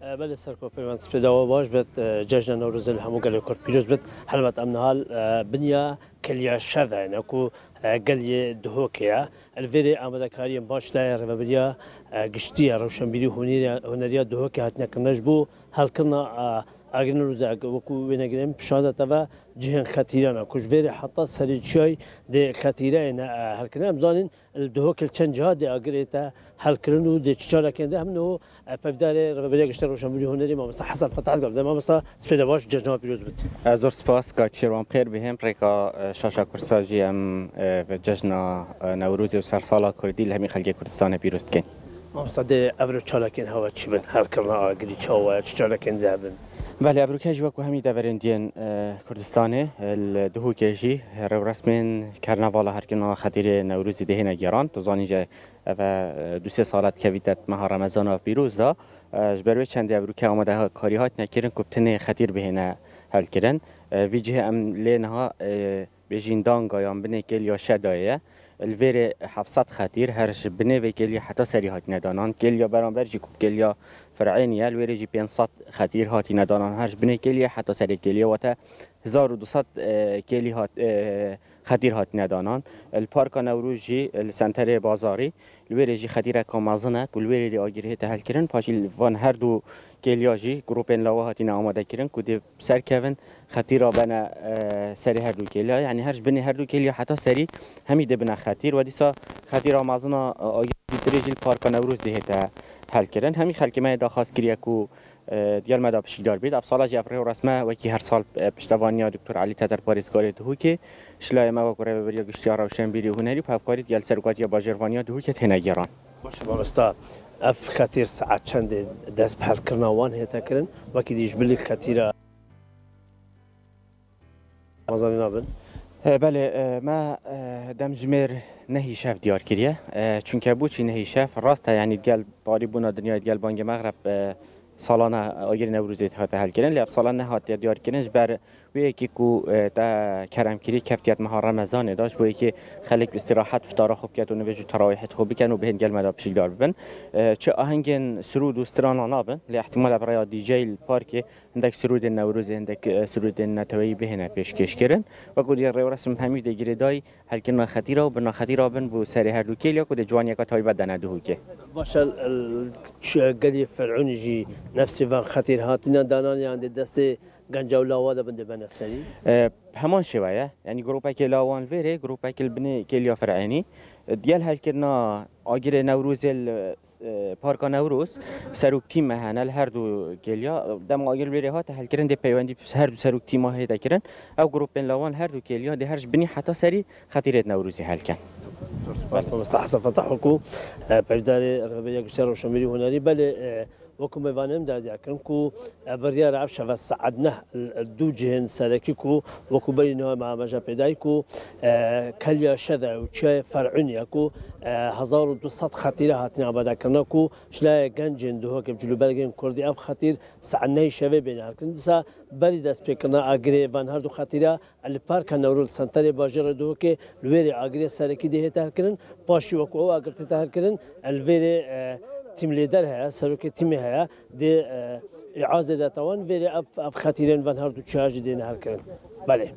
بله سرکو پیوند سپیدا و باش بد جشن نوروز الهمو گلی کرد پیروز بد حلبت امنهال بنیا کلیا شرده نکو گلی دهوکیا الویری آمده کاری باش لای ربابریا گشتی روشنبیری هنریا دهوکی هات نکنش بو هل کنا اگر نوروز وکو بینگریم شاده توا جهان خطیرانه کش ویری حتی سریچای ده خطیره نه هل کنم زانین الدهوک چند جهاد اگر تا هل کنو ده چهار کنده هم نو پفدار ربابریا گشتی روشنبیری هنری ما مثلا حسن فتح قبل ما مثلا سپیدا باش جشن پیروز بود. زور سپاس که شیروان خیر بهم پرکا شاشا کرساجی ام و جشن نوروز و سرسالا کردی لهمی خلق کردستان پیروز کن. مثلا ده افرو چالکین هوا چی بن هر کنا آگری چاوا چالکین ده بن. بله افروکیج وکو همی دورندین کردستانه الدهوکیجی رو رسمین کرنوالا هر کنا خاطر نوروز دهه نگران توزانی جه و دو سه سالت کویدت ماه رمضان و پیروز دا جبروی چند افروکی آمده کاریات نکردن کپتن خطیر بهنه حل کردن ویجه ام لینها بجیندان قایان بنه کل یا شدایه الویر 700 خطیر هرش بنه و کلی حتی سری هات ندانان کل یا برانبر جی کوب کل یا فرعینیه الویر جی 500 خطیر هاتی ندانان هرش بنه کلی حتی سری کلی و تا 1200 کلی هات خطیر هات ندانان الپارک نوروز جی السنتر بازاری الویر جی خطیر کامازنه کلویر دی آگیره تحل کردن پاشیل وان هر دو کلیاجی گروپین لاواهاتی ناماده کردن کدی سر کون خطیرا بنا سری هر دو کلیا یعنی هرش بنی هر دو کلیا حتی سری همیده بنا خطیر و دیسا خطیرا مازنا آگیری تریجی پارک نوروز دهتا حل کردن همی خلک ما داخواست کریه کو دیال مدا پشیدار بید افسالا جفره و رسمه و کی هر سال پشتوانیا دکتر علی تدر پاریسکاری دهو که شلای ما و کره بریا گشتیار روشن بیری هنری پاپکاری دیال سرکات یا باجروانیا دهو که تنگیران باشه بامستا اف خطیر ساعت چند دست بحر کرنا وان هتا کرن وکی دیش بلی خطیره مازانی نابن بله ما دم جمر نهی شف دیار کریه چون که بوچی نهی شف راسته یعنی دیال باری بونا دنیا دیال بانگ مغرب سالانه آگری نوروزی هات حل کردن لیف سالانه هات دیار کردنش بر وی کی کو تا کرم کری کفتیت ماه رمضان داشت وی کی خلق استراحت فطار خوب کرد و نوجو تراویحت خوب کن و بهن گل مدا بشی دار ببن چه آهنگن سرود و استران نابن لی احتمال برای دی جی الپارک عندك سرود النوروز عندك سرود النتوی بهنه پیشکش کردن و گودی رسم همین دیگری دای هل کنا خطیره و بنا خطیره بن بو سری هر دو کلی کو جوانی کا تای بدن دهو که باشه قدی فرعون جی نفس و خطیر هاتینا دانان یعنی دست گنجاو لاواده بنده بنفسری همان شويه يعني جروبا كلاوان فيري جروبا كلبني كليا فرعاني ديال هالكرنا اجر نوروز باركا نوروز سروك تيم مهنا الهردو كليا دم اجر فيري هات هالكرن دي بيواندي هردو سروك تيم هيدا كرن او جروبين لاوان هردو كليا دي هرج بني حتى سري خطيره نوروزي هالكن مستحسن فتحكو بجداري ربيع قشر وشميري هنالي بل وكم يفانم دادي كنكو بريار عفشة فسعدنا الدو جهن سركيكو وكو بينه مع مجا بدايكو كليا شذا وشاي فرعوني اكو 1200 خطيره هاتنا عبادا كنكو شلا جنجن دو هك بجلو بلغين كردي اب خطير سعناي شبه بين هالكنسا بري داس بكنا اغري فان هردو خطيره البارك نورول سنتري باجر دو هك الويري اغري سركي دي هتهكرن باشي وكو اغرتي تهكرن الويري تیم لیدر هست سروک تیمی هست دی اعاده داتوان ولی اف خطیرن و هر دو چارج دین هر کن بله